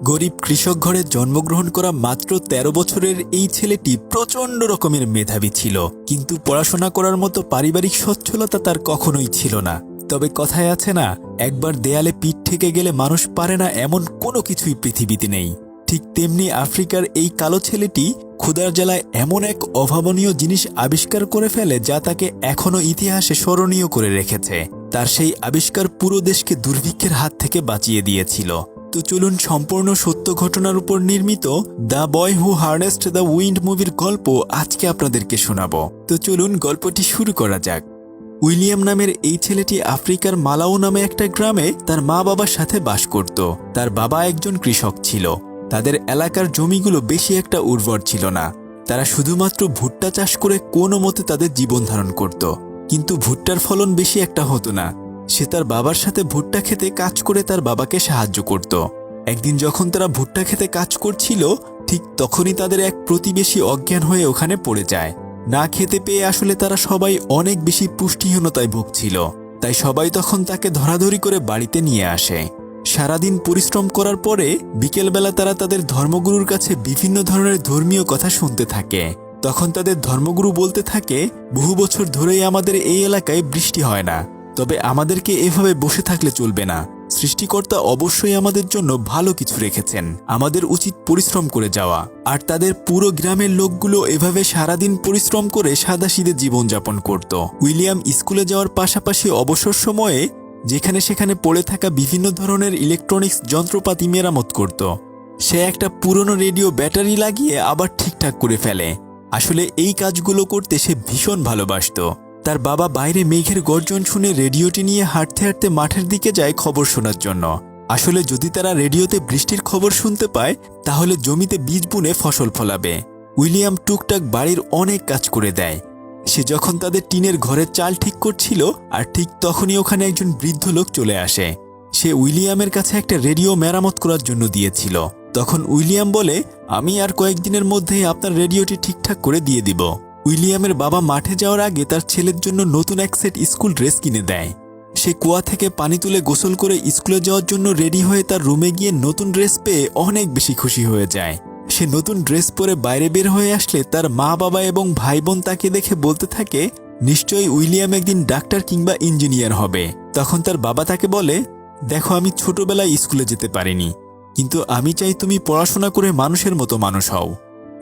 গরিব কৃষক ঘরে জন্মগ্রহণ করা মাত্র ১৩ বছরের এই ছেলেটি প্রচণ্ড রকমের মেধাবী ছিল, কিন্তু পড়াশোনা করার মতো পারিবারিক সচ্ছলতা তার কখনোই ছিল না। তবে কথায় আছে না, একবার দেয়ালে পিঠ ঠেকে গেলে মানুষ পারে না এমন কোনো কিছুই পৃথিবীতে নেই। ঠিক তেমনি আফ্রিকার এই কালো ছেলেটি ক্ষুধার জ্বালায় এমন এক অভাবনীয় জিনিস আবিষ্কার করে ফেলে যা তাকে এখনও ইতিহাসে স্মরণীয় করে রেখেছে। তার সেই আবিষ্কার পুরো দেশকে দুর্ভিক্ষের হাত থেকে বাঁচিয়ে দিয়েছিল। তো চলুন সম্পূর্ণ সত্য ঘটনার উপর নির্মিত the boy who harnessed the wind মুভির গল্প আজকে আপনাদেরকে শোনাবো। তো চলুন গল্পটি শুরু করা যাক। উইলিয়াম নামের এই ছেলেটি আফ্রিকার মালাউ নামে একটা গ্রামে তার মা বাবার সাথে বাস করত। তার বাবা একজন কৃষক ছিল। তাদের এলাকার জমিগুলো বেশি একটা উর্বর ছিল না। তারা শুধুমাত্র ভুট্টা চাষ করে কোনো মতে তাদের জীবন ধারণ করত, কিন্তু ভুট্টার ফলন বেশি একটা হতো না। সে তার বাবার সাথে ভুট্টা খেতে কাজ করে তার বাবাকে সাহায্য করত। একদিন যখন তারা ভুট্টা খেতে কাজ করছিল, ঠিক তখনই তাদের এক প্রতিবেশী অজ্ঞান হয়ে ওখানে পড়ে যায়। না খেতে পেয়ে আসলে তারা সবাই অনেক বেশি পুষ্টিহীনতায় ভুগছিল। তাই সবাই তখন তাকে ধরাধরি করে বাড়িতে নিয়ে আসে। সারাদিন পরিশ্রম করার পরে বিকেলবেলা তারা তাদের ধর্মগুরুর কাছে বিভিন্ন ধরনের ধর্মীয় কথা শুনতে থাকে। তখন তাদের ধর্মগুরু বলতে থাকে, বহু বছর ধরেই আমাদের এই এলাকায় বৃষ্টি হয় না, তবে আমাদেরকে এভাবে বসে থাকলে চলবে না। সৃষ্টিকর্তা অবশ্যই আমাদের জন্য ভালো কিছু রেখেছেন, আমাদের উচিত পরিশ্রম করে যাওয়া। আর তাদের পুরো গ্রামের লোকগুলো এভাবে সারাদিন পরিশ্রম করে সাদাসিধে জীবনযাপন করত। উইলিয়াম স্কুলে যাওয়ার পাশাপাশি অবসর সময়ে যেখানে সেখানে পড়ে থাকা বিভিন্ন ধরনের ইলেকট্রনিক্স যন্ত্রপাতি মেরামত করত। সে একটা পুরনো রেডিও ব্যাটারি লাগিয়ে আবার ঠিকঠাক করে ফেলে। আসলে এই কাজগুলো করতে সে ভীষণ ভালোবাসত। তার বাবা বাইরে মেঘের গর্জন শুনে রেডিওটি নিয়ে হাঁটতে হাঁটতে মাঠের দিকে যায় খবর শোনার জন্য। আসলে যদি তারা রেডিওতে বৃষ্টির খবর শুনতে পায়, তাহলে জমিতে বীজ বুনে ফসল ফলাবে। উইলিয়াম টুকটাক বাড়ির অনেক কাজ করে দেয়। সে যখন তাদের টিনের ঘরের চাল ঠিক করছিল, আর ঠিক তখনই ওখানে একজন বৃদ্ধ লোক চলে আসে। সে উইলিয়ামের কাছে একটা রেডিও মেরামত করার জন্য দিয়েছিল। তখন উইলিয়াম বলে, আমি আর কয়েকদিনের মধ্যেই আপনার রেডিওটি ঠিকঠাক করে দিয়ে দিব। উইলিয়ামের বাবা মাঠে যাওয়ার আগে তার ছেলের জন্য নতুন এক সেট স্কুল ড্রেস কিনে দেয়। সে কুয়া থেকে পানি তুলে গোসল করে স্কুলে যাওয়ার জন্য রেডি হয়ে তার রুমে গিয়ে নতুন ড্রেস পেয়ে অনেক বেশি খুশি হয়ে যায়। সে নতুন ড্রেস পরে বাইরে বের হয়ে আসলে তার মা বাবা এবং ভাই বোন তাকে দেখে বলতে থাকে, নিশ্চয়ই উইলিয়াম একদিন ডাক্তার কিংবা ইঞ্জিনিয়ার হবে। তখন তার বাবা তাকে বলে, দেখো, আমি ছোটবেলায় স্কুলে যেতে পারিনি, কিন্তু আমি চাই তুমি পড়াশোনা করে মানুষের মতো মানুষ হও।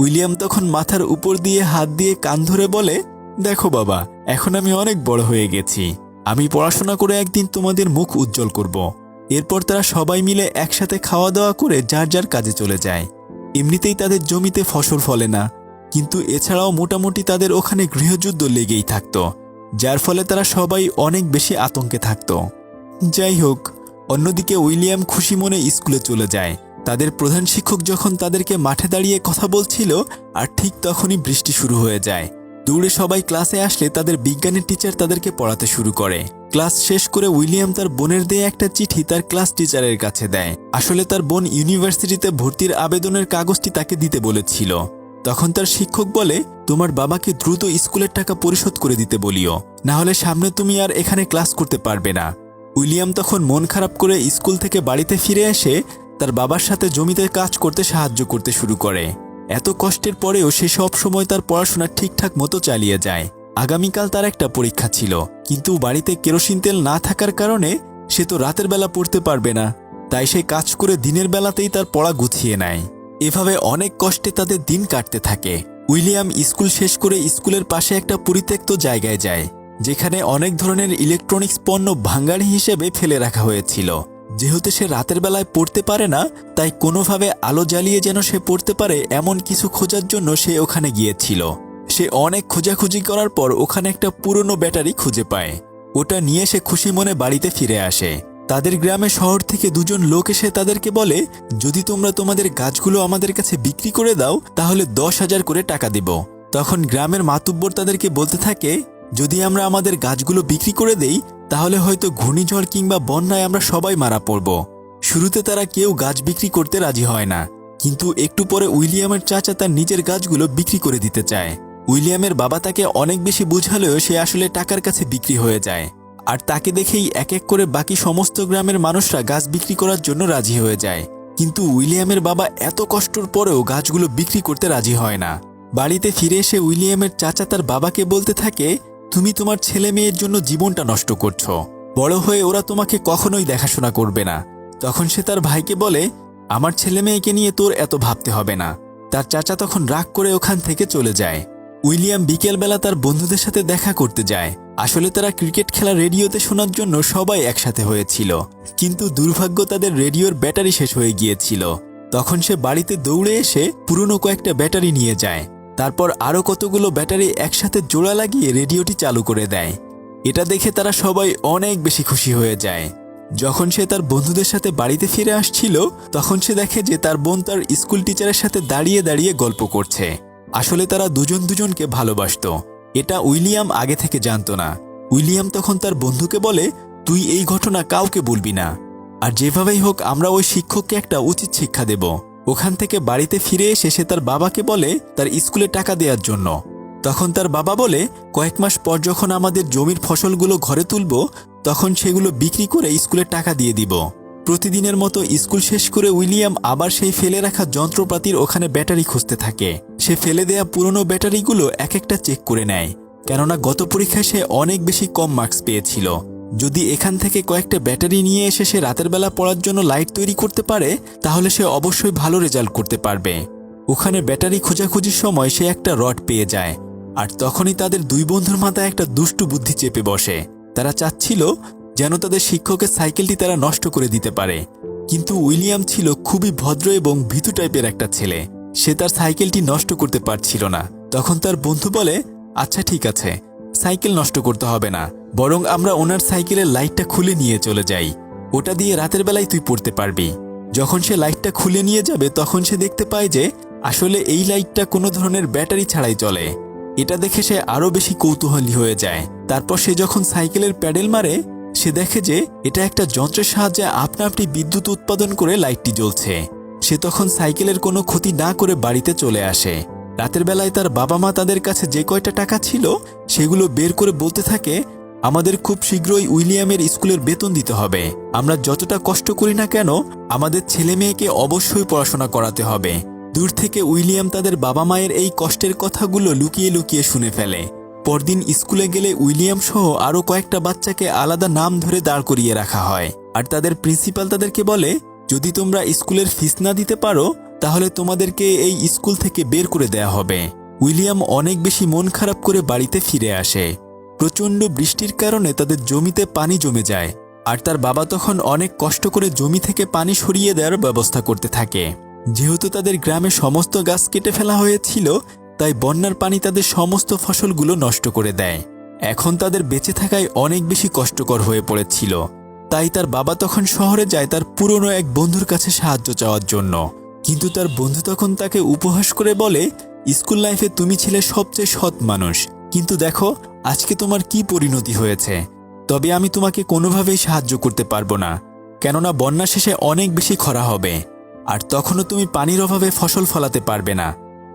উইলিয়াম তখন মাথার উপর দিয়ে হাত দিয়ে কান ধরে বলে, দেখো বাবা, এখন আমি অনেক বড় হয়ে গেছি। আমি পড়াশোনা করে একদিন তোমাদের মুখ উজ্জ্বল করব। এরপর তারা সবাই মিলে একসাথে খাওয়া দাওয়া করে যার যার কাজে চলে যায়। এমনিতেই তাদের জমিতে ফসল ফলে না, কিন্তু এছাড়াও মোটামুটি তাদের ওখানে গৃহযুদ্ধ লেগেই থাকত, যার ফলে তারা সবাই অনেক বেশি আতঙ্কে থাকত। যাই হোক, অন্যদিকে উইলিয়াম খুশি মনে স্কুলে চলে যায়। তাদের প্রধান শিক্ষক যখন তাদেরকে মাঠে দাঁড়িয়ে কথা বলছিল, আর ঠিক তখনই বৃষ্টি শুরু হয়ে যায়। দৌড়ে সবাই ক্লাসে আসলে তাদের বিজ্ঞানের টিচার তাদেরকে পড়াতে শুরু করে। ক্লাস শেষ করে উইলিয়াম তার বোনের দেয়া একটা চিঠি তার ক্লাস টিচারের কাছে দেয়। আসলে তার বোন ইউনিভার্সিটিতে ভর্তির আবেদনের কাগজটি তাকে দিতে বলেছিল। তখন তার শিক্ষক বলে, তোমার বাবাকে দ্রুত স্কুলের টাকা পরিশোধ করে দিতে বলিও, না হলে সামনে তুমি আর এখানে ক্লাস করতে পারবে না। উইলিয়াম তখন মন খারাপ করে স্কুল থেকে বাড়িতে ফিরে এসে তার বাবার সাথে জমিতে কাজ করতে সাহায্য করতে শুরু করে। এত কষ্টের পরেও সে সব সময় তার পড়াশোনা ঠিকঠাক মতো চালিয়ে যায়। আগামীকাল তার একটা পরীক্ষা ছিল, কিন্তু বাড়িতে কেরোসিন তেল না থাকার কারণে সে তো রাতের বেলা পড়তে পারবে না। তাই সে কাজ করে দিনের বেলাতেই তার পড়া গুছিয়ে নেয়। এভাবে অনেক কষ্টে তাদের দিন কাটতে থাকে। উইলিয়াম স্কুল শেষ করে স্কুলের পাশে একটা পরিত্যক্ত জায়গায় যায়, যেখানে অনেক ধরনের ইলেকট্রনিক্স পণ্য ভাঙাড়ি হিসেবে ফেলে রাখা হয়েছিল। যেহেতু সে রাতের বেলায় পড়তে পারে না, তাই কোনোভাবে আলো জ্বালিয়ে যেন সে পড়তে পারে এমন কিছু খোঁজার জন্য সে ওখানে গিয়েছিল। সে অনেক খোঁজাখুঁজি করার পর ওখানে একটা পুরনো ব্যাটারি খুঁজে পায়। ওটা নিয়ে সে খুশি মনে বাড়িতে ফিরে আসে। তাদের গ্রামে শহর থেকে দুজন লোক এসে তাদেরকে বলে, যদি তোমরা তোমাদের গাছগুলো আমাদের কাছে বিক্রি করে দাও, তাহলে 10,000 করে টাকা দেব। তখন গ্রামের মাতুব্বর তাদেরকে বলতে থাকে, যদি আমরা আমাদের গাছগুলো বিক্রি করে দেই, তাহলে হয়তো ঘূর্ণিঝড় কিংবা বন্যায় আমরা সবাই মারা পড়ব। শুরুতে তারা কেউ গাছ বিক্রি করতে রাজি হয় না, কিন্তু একটু পরে উইলিয়ামের চাচা তার নিজের গাছগুলো বিক্রি করে দিতে চায়। উইলিয়ামের বাবা তাকে অনেক বেশি বুঝালেও সে আসলে টাকার কাছে বিক্রি হয়ে যায়। আর তাকে দেখেই এক এক করে বাকি সমস্ত গ্রামের মানুষরা গাছ বিক্রি করার জন্য রাজি হয়ে যায়। কিন্তু উইলিয়ামের বাবা এত কষ্টর পরেও গাছগুলো বিক্রি করতে রাজি হয় না। বাড়িতে ফিরে এসে উইলিয়ামের চাচা তার বাবাকে বলতে থাকে, তুমি তোমার ছেলে মেয়ের জন্য জীবনটা নষ্ট করছো, বড় হয়ে ওরা তোমাকে কখনোই দেখাশোনা করবে না। তখন সে তার ভাইকে বলে, আমার ছেলে মেয়েকে নিয়ে তোর এত ভাবতে হবে না। তার চাচা তখন রাগ করে ওখান থেকে চলে যায়। উইলিয়াম বিকেলবেলা তার বন্ধুদের সাথে দেখা করতে যায়। আসলে তারা ক্রিকেট খেলা রেডিওতে শোনার জন্য সবাই একসাথে হয়েছিল, কিন্তু দুর্ভাগ্য তাদের রেডিওর ব্যাটারি শেষ হয়ে গিয়েছিল। তখন সে বাড়িতে দৌড়ে এসে পুরনো কয়েকটা ব্যাটারি নিয়ে যায়। তারপর আরও কতগুলো ব্যাটারি একসাথে জোড়া লাগিয়ে রেডিওটি চালু করে দেয়। এটা দেখে তারা সবাই অনেক বেশি খুশি হয়ে যায়। যখন সে তার বন্ধুদের সাথে বাড়িতে ফিরে আসছিল, তখন সে দেখে যে তার বোন তার স্কুল টিচারের সাথে দাঁড়িয়ে দাঁড়িয়ে গল্প করছে। আসলে তারা দুজন দুজনকে ভালোবাসত। এটা উইলিয়াম আগে থেকে জানত না। উইলিয়াম তখন তার বন্ধুকে বলে, তুই এই ঘটনা কাউকে বলবি না, আর যেভাবেই হোক আমরা ওই শিক্ষককে একটা উচিত শিক্ষা দেব। ওখান থেকে বাড়িতে ফিরে এসে সে তার বাবাকে বলে তার স্কুলে টাকা দেওয়ার জন্য। তখন তার বাবা বলে, কয়েক মাস পর যখন আমাদের জমির ফসলগুলো ঘরে তুলব, তখন সেগুলো বিক্রি করে স্কুলে টাকা দিয়ে দিব। প্রতিদিনের মতো স্কুল শেষ করে উইলিয়াম আবার সেই ফেলে রাখা যন্ত্রপাতির ওখানে ব্যাটারি খুঁজতে থাকে। সে ফেলে দেয়া পুরনো ব্যাটারিগুলো এক একটা চেক করে নেয়, কেননা গত পরীক্ষায় সে অনেক বেশি কম মার্কস পেয়েছিল। যদি এখান থেকে কয়েকটা ব্যাটারি নিয়ে এসে সে রাতের বেলা পড়ার জন্য লাইট তৈরি করতে পারে, তাহলে সে অবশ্যই ভালো রেজাল্ট করতে পারবে। ওখানে ব্যাটারি খোঁজাখুঁজির সময় সে একটা রড পেয়ে যায়, আর তখনই তাদের দুই বন্ধুর মাথায় একটা দুষ্টু বুদ্ধি চেপে বসে। তারা চাচ্ছিল যেন তাদের শিক্ষকের সাইকেলটি তারা নষ্ট করে দিতে পারে। কিন্তু উইলিয়াম ছিল খুবই ভদ্র এবং ভীতু টাইপের একটা ছেলে। সে তার সাইকেলটি নষ্ট করতে পারছিল না। তখন তার বন্ধু বলে, আচ্ছা ঠিক আছে, সাইকেল নষ্ট করতে হবে না, বরং আমরা ওনার সাইকেলের লাইটটা খুলে নিয়ে চলে যাই, ওটা দিয়ে রাতের বেলায় তুই পড়তে পারবি। যখন সে লাইটটা খুলে নিয়ে যাবে, তখন সে দেখতে পায় যে আসলে এই লাইটটা কোনো ধরনের ব্যাটারি ছাড়াই চলে। এটা দেখে সে আরও বেশি কৌতূহলী হয়ে যায়। তারপর সে যখন সাইকেলের প্যাডেল মারে, সে দেখে যে এটা একটা যন্ত্রের সাহায্যে আপনা আপনি বিদ্যুৎ উৎপাদন করে লাইটটি জ্বলছে। সে তখন সাইকেলের কোনো ক্ষতি না করে বাড়িতে চলে আসে। রাতের বেলায় তার বাবা মা তাদের কাছে যে কয়টা টাকা ছিল সেগুলো বের করে বলতে থাকে, আমাদের খুব শীঘ্রই উইলিয়ামের স্কুলের বেতন দিতে হবে। আমরা যতটা কষ্ট করি না কেন, আমাদের ছেলে মেয়েকে অবশ্যই পড়াশোনা করাতে হবে। দূর থেকে উইলিয়াম তাদের বাবা মায়ের এই কষ্টের কথাগুলো লুকিয়ে লুকিয়ে শুনে ফেলে। পরদিন স্কুলে গেলে উইলিয়াম সহ আরও কয়েকটা বাচ্চাকে আলাদা নাম ধরে দাঁড় করিয়ে রাখা হয়, আর তাদের প্রিন্সিপাল তাদেরকে বলে, যদি তোমরা স্কুলের ফিস না দিতে পারো, তাহলে তোমাদেরকে এই স্কুল থেকে বের করে দেয়া হবে। উইলিয়াম অনেক বেশি মন খারাপ করে বাড়িতে ফিরে আসে। প্রচণ্ড বৃষ্টির কারণে তাদের জমিতে পানি জমে যায়, আর তার বাবা তখন অনেক কষ্ট করে জমি থেকে পানি সরিয়ে দেওয়ার ব্যবস্থা করতে থাকে। যেহেতু তাদের গ্রামে সমস্ত গাছ কেটে ফেলা হয়েছিল, তাই বন্যার পানি তাদের সমস্ত ফসলগুলো নষ্ট করে দেয়। এখন তাদের বেঁচে থাকায় অনেক বেশি কষ্টকর হয়ে পড়েছিল। তাই তার বাবা তখন শহরে যায় তার পুরনো এক বন্ধুর কাছে সাহায্য চাওয়ার জন্য। কিন্তু তার বন্ধু তখন তাকে উপহাস করে বলে, স্কুল লাইফে তুমি ছিলে সবচেয়ে সৎ মানুষ, কিন্তু দেখো আজকে তোমার কি পরিণতি হয়েছে। তবে আমি তোমাকে কোনোভাবেই সাহায্য করতে পারবো না, কেননা বন্যা শেষে অনেক বেশি খরা হবে, আর তখনও তুমি পানির অভাবে ফসল ফলাতে পারবে না।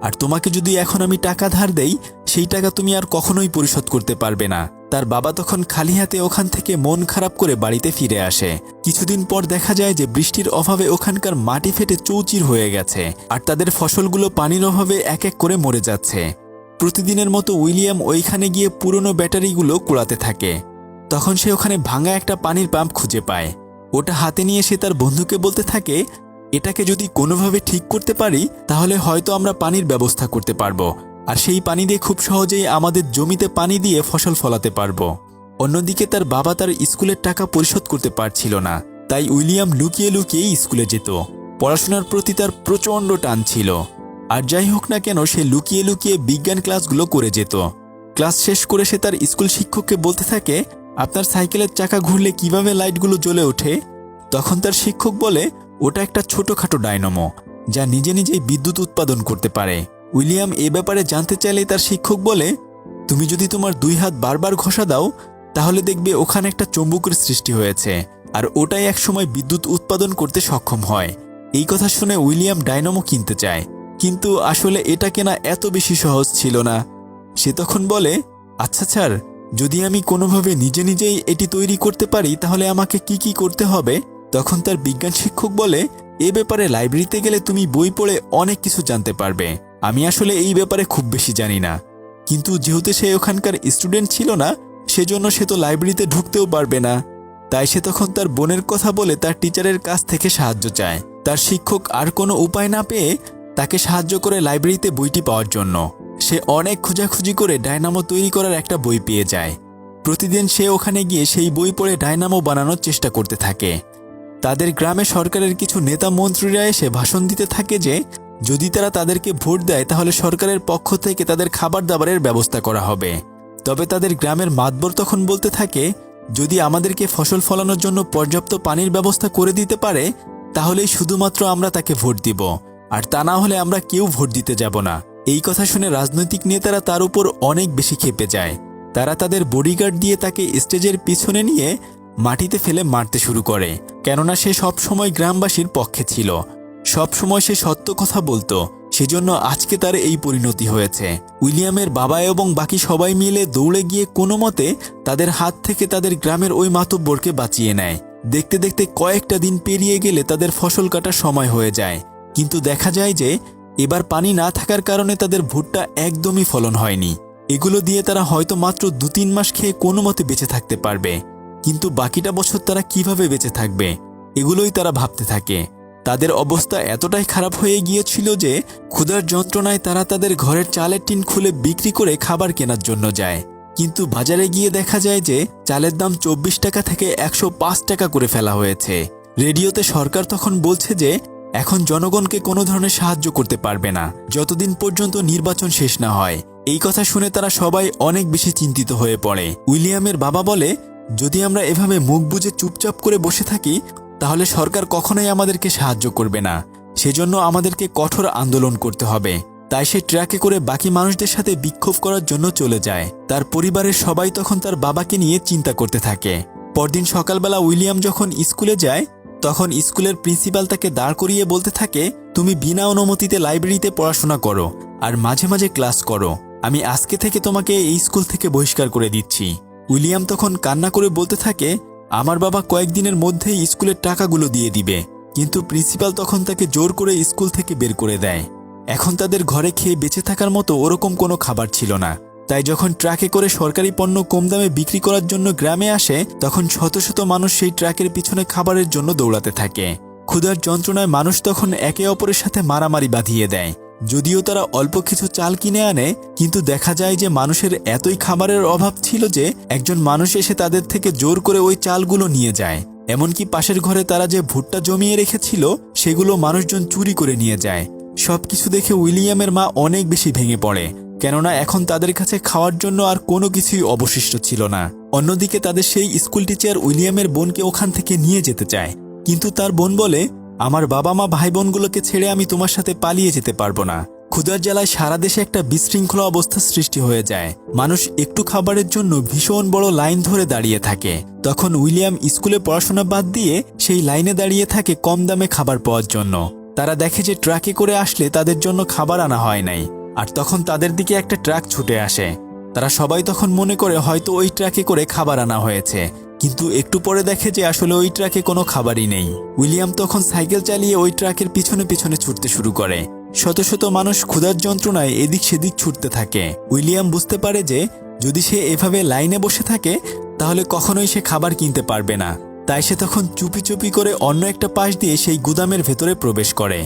আর তোমাকে যদি এখন আমি টাকা ধার দেই, সেই টাকা তুমি আর কখনোই পরিশোধ করতে পারবে না। তার বাবা তখন খালি হাতে ওখান থেকে মন খারাপ করে বাড়িতে ফিরে আসে। কিছুদিন পর দেখা যায় যে বৃষ্টির অভাবে ওখানকার মাটি ফেটে চৌচির হয়ে গেছে, আর তাদের ফসলগুলো পানির অভাবে এক এক করে মরে যাচ্ছে। প্রতিদিনের মতো উইলিয়াম ওইখানে গিয়ে পুরনো ব্যাটারিগুলো কুড়াতে থাকে। তখন সে ওখানে ভাঙা একটা পানির পাম্প খুঁজে পায়। ওটা হাতে নিয়ে সে তার বন্ধুকে বলতে থাকে, এটাকে যদি কোনোভাবে ঠিক করতে পারি, তাহলে হয়তো আমরা পানির ব্যবস্থা করতে পারবো, আর সেই পানি দিয়ে খুব সহজেই আমাদের জমিতে পানি দিয়ে ফসল ফলাতে পারবো। অন্যদিকে তার বাবা তার স্কুলের টাকা পরিশোধ করতে পারছিল না, তাই উইলিয়াম লুকিয়ে লুকিয়েই স্কুলে যেত। পড়াশোনার প্রতি তার প্রচণ্ড টান ছিল, আর যাই হোক না কেন সে লুকিয়ে লুকিয়ে বিজ্ঞান ক্লাসগুলো করে যেত। ক্লাস শেষ করে সে তার স্কুল শিক্ষককে বলতে থাকে, আপনার সাইকেলের চাকা ঘুরলে কিভাবে লাইটগুলো জ্বলে ওঠে? তখন তার শিক্ষক বলে, ওটা একটা ছোটখাটো ডায়নামো, যা নিজে নিজেই বিদ্যুৎ উৎপাদন করতে পারে। উইলিয়াম এ ব্যাপারে জানতে চাইলে তার শিক্ষক বলে, তুমি যদি তোমার দুই হাত বারবার ঘষা দাও, তাহলে দেখবে ওখানে একটা চৌম্বকের সৃষ্টি হয়েছে, আর ওটাই একসময় বিদ্যুৎ উৎপাদন করতে সক্ষম হয়। এই কথা শুনে উইলিয়াম ডায়নামো কিনতে চায়, কিন্তু আসলে এটা কেনা এত বেশি সহজ ছিল না। সে তখন বলে, আচ্ছা স্যার, যদি আমি কোনোভাবে নিজে নিজেই এটি তৈরি করতে পারি, তাহলে আমাকে কি কি করতে হবে? তখন তার বিজ্ঞান শিক্ষক বলে, এ ব্যাপারে লাইব্রেরিতে গেলে তুমি বই পড়ে অনেক কিছু জানতে পারবে। আমি আসলে এই ব্যাপারে খুব বেশি জানি না, কিন্তু যেহেতু সে ওখানকার স্টুডেন্ট ছিল না, সেজন্য সে তো লাইব্রেরিতে ঢুকতেও পারবে না। তাই সে তখন তার বোনের কথা বলে তার টিচারের কাছ থেকে সাহায্য চায়। তার শিক্ষক আর কোনো উপায় না পেয়ে তাকে সাহায্য করে লাইব্রেরিতে বইটি পাওয়ার জন্য। সে অনেক খোঁজাখুঁজি করে ডায়নামো তৈরি করার একটা বই পেয়ে যায়। প্রতিদিন সে ওখানে গিয়ে সেই বই পড়ে ডায়নামো বানানোর চেষ্টা করতে থাকে। তাদের গ্রামে সরকারের কিছু নেতা মন্ত্রীরা এসে ভাষণ দিতে থাকে যে যদি তারা তাদেরকে ভোট দেয় তাহলে সরকারের পক্ষ থেকে তাদের খাবার দাবারের ব্যবস্থা করা হবে। তবে তাদের গ্রামের মাতবর তখন বলতে থাকে, যদি আমাদেরকে ফসল ফলানোর জন্য পর্যাপ্ত পানির ব্যবস্থা করে দিতে পারে তাহলেই শুধুমাত্র আমরা তাকে ভোট দিব, আর তা না হলে আমরা কেউ ভোট দিতে যাব না। এই কথা শুনে রাজনৈতিক নেতারা তার উপর অনেক বেশি ক্ষেপে যায়। তারা তাদের বডিগার্ড দিয়ে তাকে স্টেজের পিছনে নিয়ে মাটিতে ফেলে মারতে শুরু করে, কেননা সে সব সময় গ্রামবাসীর পক্ষে ছিল, সব সময় সে সত্য কথা বলতো। সেজন্য আজকে তার এই পরিণতি হয়েছে। উইলিয়ামের বাবা এবং বাকি সবাই মিলে দৌড়ে গিয়ে কোনো মতে তাদের হাত থেকে তাদের গ্রামের ওই মাতব্বরকে বাঁচিয়ে নেয়। দেখতে দেখতে কয়েকটা দিন পেরিয়ে গেলে তাদের ফসল কাটার সময় হয়ে যায়, কিন্তু দেখা যায় যে এবার পানি না থাকার কারণে তাদের ভুট্টা একদমই ফলন হয়নি। এগুলো দিয়ে তারা হয়তো মাত্র 2-3 মাস খেয়ে কোনো মতে বেঁচে থাকতে পারবে, কিন্তু বাকিটা বছর তারা কিভাবে বেঁচে থাকবে এগুলোই তারা ভাবতে থাকে। তাদের অবস্থা এতটাই খারাপ হয়ে গিয়েছিল যে ক্ষুধার যন্ত্রণায় তারা তাদের ঘরের চালের টিন খুলে বিক্রি করে খাবার কেনার জন্য যায়। কিন্তু বাজারে গিয়ে দেখা যায় যে চালের দাম 24 টাকা থেকে 105 টাকা করে ফেলা হয়েছে। রেডিওতে সরকার তখন বলছে যে এখন জনগণকে কোনো ধরনের সাহায্য করতে পারবে না যতদিন পর্যন্ত নির্বাচন শেষ না হয়। এই কথা শুনে তারা সবাই অনেক বেশি চিন্তিত হয়ে পড়ে। উইলিয়ামের বাবা বলে, যদি আমরা এভাবে মুখ বুজে চুপচাপ করে বসে থাকি তাহলে সরকার কখনোই আমাদেরকে সাহায্য করবে না। সেজন্য আমাদেরকে কঠোর আন্দোলন করতে হবে। তাই সে ট্রাকে করে বাকি মানুষদের সাথে বিক্ষোভ করার জন্য চলে যায়। তার পরিবারের সবাই তখন তার বাবাকে নিয়ে চিন্তা করতে থাকে। পরদিন সকালবেলা উইলিয়াম যখন স্কুলে যায় তখন স্কুলের প্রিন্সিপাল তাকে দাঁড় করিয়ে বলতে থাকে, তুমি বিনা অনুমতিতে লাইব্রেরিতে পড়াশোনা করো আর মাঝে মাঝে ক্লাস করো। আমি আজকে থেকে তোমাকে এই স্কুল থেকে বহিষ্কার করে দিচ্ছি। উইলিয়াম তখন কান্না করে বলতে থাকে, আমার বাবা কয়েকদিনের মধ্যেই স্কুলের টাকাগুলো দিয়ে দিবে। কিন্তু প্রিন্সিপাল তখন তাকে জোর করে স্কুল থেকে বের করে দেয়। এখন তাদের ঘরে খেয়ে বেঁচে থাকার মতো ওরকম কোনো খাবার ছিল না। তাই যখন ট্রাকে করে সরকারি পণ্য কম দামে বিক্রি করার জন্য গ্রামে আসে তখন শত শত মানুষ সেই ট্রাকের পিছনে খাবারের জন্য দৌড়াতে থাকে। ক্ষুধার যন্ত্রণায় মানুষ তখন একে অপরের সাথে মারামারি বাঁধিয়ে দেয়। যদিও তারা অল্প কিছু চাল কিনে আনে, কিন্তু দেখা যায় যে মানুষের এতই খাবারের অভাব ছিল যে একজন মানুষ এসে তাদের থেকে জোর করে ওই চালগুলো নিয়ে যায়। এমনকি পাশের ঘরে তারা যে ভুট্টা জমিয়ে রেখেছিল সেগুলো মানুষজন চুরি করে নিয়ে যায়। সবকিছু দেখে উইলিয়ামের মা অনেক বেশি ভেঙে পড়ে, কেননা এখন তাদের কাছে খাওয়ার জন্য আর কোনো কিছুই অবশিষ্ট ছিল না। অন্যদিকে তাদের সেই স্কুল টিচার উইলিয়ামের বোনকে ওখান থেকে নিয়ে যেতে চায়, কিন্তু তার বোন বলে, আমার বাবা মা ভাই বোনগুলোকে ছেড়ে আমি তোমার সাথে পালিয়ে যেতে পারবো না। ক্ষুধার জ্বালায় সারা দেশে একটা বিশৃঙ্খলা অবস্থা সৃষ্টি হয়ে যায়। মানুষ একটু খাবারের জন্য ভীষণ বড় লাইন ধরে দাঁড়িয়ে থাকে। তখন উইলিয়াম স্কুলে পড়াশোনা বাদ দিয়ে সেই লাইনে দাঁড়িয়ে থাকে কম দামে খাবার পাওয়ার জন্য। তারা দেখে যে ট্রাকে করে আসলে তাদের জন্য খাবার আনা হয় নাই, আর তখন তাদের দিকে একটা ট্রাক ছুটে আসে। তারা সবাই তখন মনে করে হয়তো ওই ট্রাকে করে খাবার আনা হয়েছে, কিন্তু একটু পরে দেখে যে আসলে ওই ট্রাকে কোনো খাবারই নেই। উইলিয়াম তখন সাইকেল চালিয়ে ওই ট্রাকের পিছনে পিছনে ছুটতে শুরু করে। শত শত মানুষ ক্ষুধার যন্ত্রণায় এদিক সেদিক ছুটতে থাকে। উইলিয়াম বুঝতে পারে যে যদি সে এভাবে লাইনে বসে থাকে তাহলে কখনোই সে খাবার কিনতে পারবে না। তাই সে তখন চুপি চুপি করে অন্য একটা পাশ দিয়ে সেই গুদামের ভেতরে প্রবেশ করে।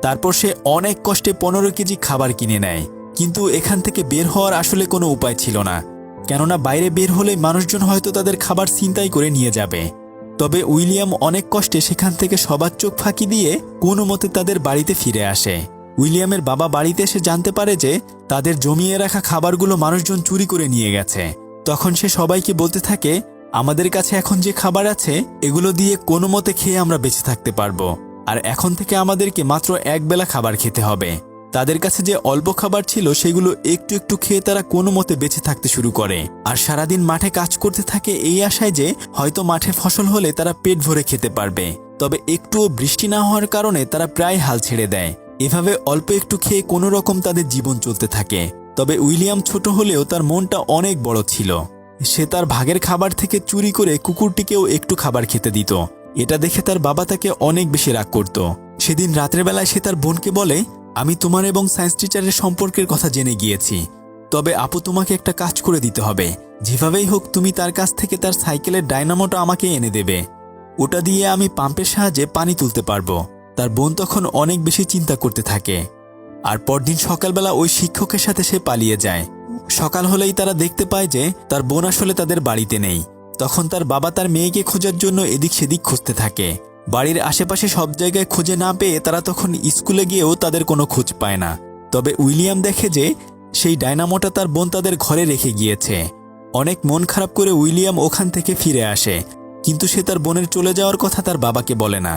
তারপর সে অনেক কষ্টে 15 কেজি খাবার কিনে নেয়। কিন্তু এখান থেকে বের হওয়ার আসলে কোনো উপায় ছিল না, কেননা বাইরে বের হলে মানুষজন হয়তো তাদের খাবার ছিনতাই করে নিয়ে যাবে। তবে উইলিয়াম অনেক কষ্টে সেখান থেকে সবার চোখ ফাঁকি দিয়ে কোনো মতে তাদের বাড়িতে ফিরে আসে। উইলিয়ামের বাবা বাড়িতে এসে জানতে পারে যে তাদের জমিয়ে রাখা খাবারগুলো মানুষজন চুরি করে নিয়ে গেছে। তখন সে সবাইকে বলতে থাকে, আমাদের কাছে এখন যে খাবার আছে এগুলো দিয়ে কোনো মতে খেয়ে আমরা বেঁচে থাকতে পারবো, আর এখন থেকে আমাদেরকে মাত্র একবেলা খাবার খেতে হবে। তাদের কাছে যে অল্প খাবার ছিল সেগুলো একটু একটু খেয়ে তারা কোনো মতে বেঁচে থাকতে শুরু করে, আর সারাদিন মাঠে কাজ করতে থাকে এই আশায় যে হয়তো মাঠে ফসল হলে তারা পেট ভরে খেতে পারবে। তবে একটুও বৃষ্টি না হওয়ার কারণে তারা প্রায় হাল ছেড়ে দেয়। এভাবে অল্প একটু খেয়ে কোনো রকম তাদের জীবন চলতে থাকে। তবে উইলিয়াম ছোট হলেও তার মনটা অনেক বড় ছিল। সে তার ভাগের খাবার থেকে চুরি করে কুকুরটিকেও একটু খাবার খেতে দিত। এটা দেখে তার বাবা তাকে অনেক বেশি রাগ করত। সেদিন রাতের বেলায় সে তার বোনকে বলে, আমি তোমার এবং সায়েন্স টিচারের সম্পর্কের কথা জেনে গিয়েছি, তবে আপু তোমাকে একটা কাজ করে দিতে হবে। যেভাবেই হোক তুমি তার কাছ থেকে তার সাইকেলের ডায়নামোটা আমাকে এনে দেবে, ওটা দিয়ে আমি পাম্পের সাহায্যে পানি তুলতে পারবো। তার বোন তখন অনেক বেশি চিন্তা করতে থাকে। আর পরদিন সকালবেলা ওই শিক্ষকের সাথে সে পালিয়ে যায়। সকাল হলেই তারা দেখতে পায় যে তার বোন আসলে তাদের বাড়িতে নেই। তখন তার বাবা তার মেয়েকে খোঁজার জন্য এদিক সেদিক খুঁজতে থাকে। বাড়ির আশেপাশে সব জায়গায় খুঁজে না পেয়ে তারা তখন স্কুলে গিয়েও তাদের কোনো খোঁজ পায় না। তবে উইলিয়াম দেখে যে সেই ডায়নামোটা তার বোন তাদের ঘরে রেখে গিয়েছে। অনেক মন খারাপ করে উইলিয়াম ওখান থেকে ফিরে আসে, কিন্তু সে তার বোনের চলে যাওয়ার কথা তার বাবাকে বলে না।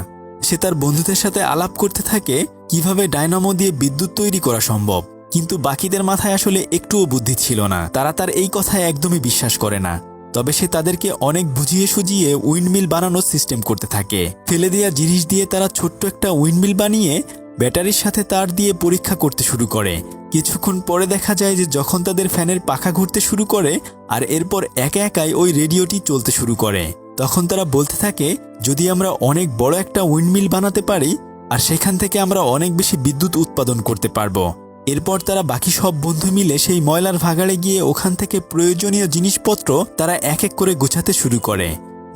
সে তার বন্ধুদের সাথে আলাপ করতে থাকে কিভাবে ডায়নামো দিয়ে বিদ্যুৎ তৈরি করা সম্ভব, কিন্তু বাকিদের মাথায় আসলে একটুও বুদ্ধি ছিল না। তারা তার এই কথায় একদমই বিশ্বাস করে না। তবে সে তাদেরকে অনেক বুঝিয়ে সুঝিয়ে উইন্ডমিল বানানোর সিস্টেম করতে থাকে। ফেলে দেওয়া জিনিস দিয়ে তারা ছোট্ট একটা উইন্ডমিল বানিয়ে ব্যাটারির সাথে তার দিয়ে পরীক্ষা করতে শুরু করে। কিছুক্ষণ পরে দেখা যায় যে যখন তাদের ফ্যানের পাখা ঘুরতে শুরু করে আর এরপর একা একাই ওই রেডিওটি চলতে শুরু করে, তখন তারা বলতে থাকে, যদি আমরা অনেক বড় একটা উইন্ডমিল বানাতে পারি আর সেখান থেকে আমরা অনেক বেশি বিদ্যুৎ উৎপাদন করতে পারবো। এরপর তারা বাকি সব বন্ধু মিলে সেই ময়লার ভাগাড়ে গিয়ে ওখান থেকে প্রয়োজনীয় জিনিসপত্র তারা এক এক করে গোছাতে শুরু করে।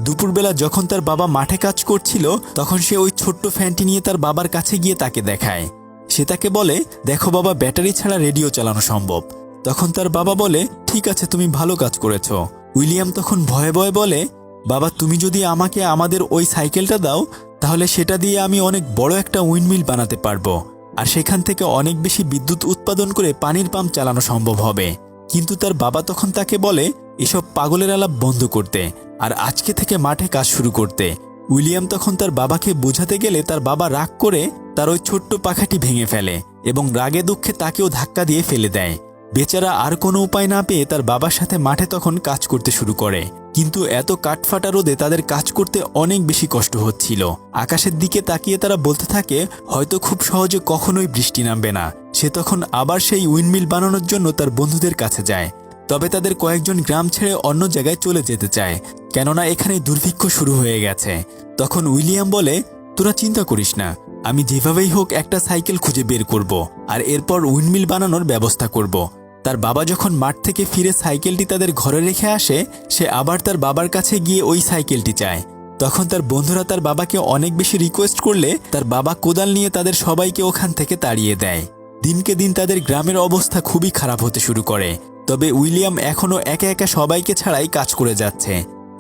দুপুরবেলা যখন তার বাবা মাঠে কাজ করছিল, তখন সে ওই ছোট্ট ফ্যানটি নিয়ে তার বাবার কাছে গিয়ে তাকে দেখায়। সে তাকে বলে, দেখো বাবা, ব্যাটারি ছাড়া রেডিও চালানো সম্ভব। তখন তার বাবা বলে, ঠিক আছে, তুমি ভালো কাজ করেছ। উইলিয়াম তখন ভয়ে ভয়ে বলে, বাবা, তুমি যদি আমাকে আমাদের ওই সাইকেলটা দাও, তাহলে সেটা দিয়ে আমি অনেক বড় একটা উইন্ডমিল বানাতে পারবো আর সেখান থেকে অনেক বেশি বিদ্যুৎ উৎপাদন করে পানির পাম্প চালানো সম্ভব হবে। কিন্তু তার বাবা তখন তাকে বলে এসব পাগলের আলাপ বন্ধ করতে আর আজকে থেকে মাঠে কাজ শুরু করতে। উইলিয়াম তখন তার বাবাকে বোঝাতে গেলে তার বাবা রাগ করে তার ওই ছোট্ট পাখাটি ভেঙে ফেলে এবং রাগে দুঃখে তাকেও ধাক্কা দিয়ে ফেলে দেয়। বেচারা আর কোনো উপায় না পেয়ে তার বাবার সাথে মাঠে তখন কাজ করতে শুরু করে, কিন্তু এত কাঠফাটা রোদে তাদের কাজ করতে অনেক বেশি কষ্ট হচ্ছিল। আকাশের দিকে তাকিয়ে তারা বলতে থাকে, হয়তো খুব সহজে কখনোই বৃষ্টি নামবে না। সে তখন আবার সেই উইন্ডমিল বানানোর জন্য তার বন্ধুদের কাছে যায়। তবে তাদের কয়েকজন গ্রাম ছেড়ে অন্য জায়গায় চলে যেতে চায়, কেননা এখানে দুর্ভিক্ষ শুরু হয়ে গেছে। তখন উইলিয়াম বলে, তোরা চিন্তা করিস না, আমি যেভাবেই হোক একটা সাইকেল খুঁজে বের করব আর এরপর উইন্ডমিল বানানোর ব্যবস্থা করব। তার বাবা যখন মাঠ থেকে ফিরে সাইকেলটি তাদের ঘরে রেখে আসে, সে আবার তার বাবার কাছে গিয়ে ওই সাইকেলটি চায়। তখন তার বন্ধুরা তার বাবাকে অনেক বেশি রিকোয়েস্ট করলে তার বাবা কোদাল নিয়ে তাদের সবাইকে ওখান থেকে তাড়িয়ে দেয়। দিনকে দিন তাদের গ্রামের অবস্থা খুবই খারাপ হতে শুরু করে। তবে উইলিয়াম এখনও একা একা সবাইকে ছাড়াই কাজ করে যাচ্ছে।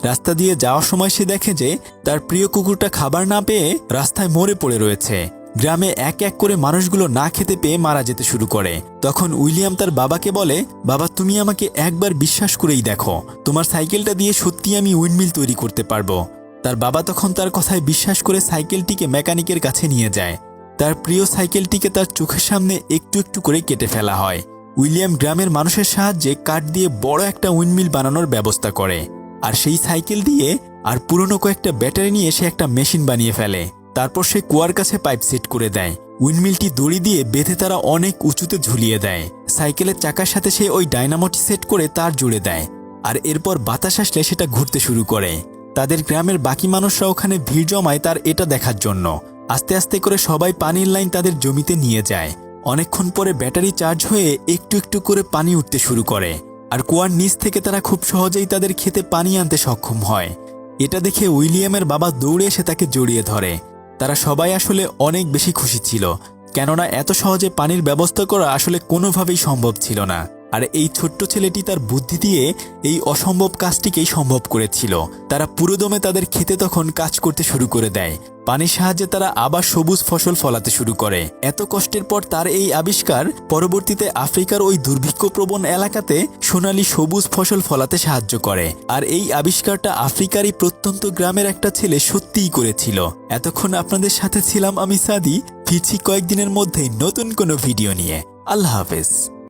রাস্তা দিয়ে যাওয়ার সময় সে দেখে যে তার প্রিয় কুকুরটা খাবার না পেয়ে রাস্তায় মরে পড়ে রয়েছে। গ্রামে এক এক করে মানুষগুলো না খেতে পেয়ে মারা যেতে শুরু করে। তখন উইলিয়াম তার বাবাকে বলে, বাবা, তুমি আমাকে একবার বিশ্বাস করেই দেখো, তোমার সাইকেলটা দিয়ে সত্যি আমি উইন্ডমিল তৈরি করতে পারবো। তার বাবা তখন তার কথায় বিশ্বাস করে সাইকেলটিকে মেকানিকের কাছে নিয়ে যায়। তার প্রিয় সাইকেলটিকে তার চোখের সামনে একটু একটু করে কেটে ফেলা হয়। উইলিয়াম গ্রামের মানুষের সাহায্যে কাঠ দিয়ে বড় একটা উইন্ডমিল বানানোর ব্যবস্থা করে আর সেই সাইকেল দিয়ে আর পুরনো কয়েকটা ব্যাটারি নিয়ে সে একটা মেশিন বানিয়ে ফেলে। তারপর সে কুয়ার কাছে পাইপ সেট করে দেয়। উইন্ডমিলটি দড়ি দিয়ে বেঁধে তারা অনেক উঁচুতে ঝুলিয়ে দেয়। সাইকেলের চাকার সাথে সে ওই ডায়নামোটি সেট করে তার জুড়ে দেয় আর এরপর বাতাস আসলে সেটা ঘুরতে শুরু করে। তাদের গ্রামের বাকি মানুষরা ওখানে ভিড় জমায় তার এটা দেখার জন্য। আস্তে আস্তে করে সবাই পানির লাইন তাদের জমিতে নিয়ে যায়। অনেকক্ষণ পরে ব্যাটারি চার্জ হয়ে একটু একটু করে পানি উঠতে শুরু করে আর কুয়ার নিচ থেকে তারা খুব সহজেই তাদের খেতে পানি আনতে সক্ষম হয়। এটা দেখে উইলিয়ামের বাবা দৌড়ে এসে তাকে জড়িয়ে ধরে। তারা সবাই আসলে অনেক বেশি খুশি ছিল, কেননা এত সহজে পানির ব্যবস্থা করা আসলে কোনোভাবেই সম্ভব ছিল না। আর এই ছোট্ট ছেলেটি তার বুদ্ধি দিয়ে এই অসম্ভব কাজটিকেই সম্ভব করেছিল। তারা পুরোদমে তাদের খেতে তখন কাজ করতে শুরু করে দেয়। পানির সাহায্যে তারা আবার সবুজ ফসল ফলাতে শুরু করে। এত কষ্টের পর তার এই আবিষ্কার পরবর্তীতে আফ্রিকার ওই দুর্ভিক্ষপ্রবণ এলাকাতে সোনালী সবুজ ফসল ফলাতে সাহায্য করে। আর এই আবিষ্কারটা আফ্রিকারই প্রত্যন্ত গ্রামের একটা ছেলে সত্যিই করেছিল। এতক্ষণ আপনাদের সাথে ছিলাম আমি সাদি। ফিরছি কয়েকদিনের মধ্যেই নতুন কোনো ভিডিও নিয়ে। আল্লাহ হাফেজ।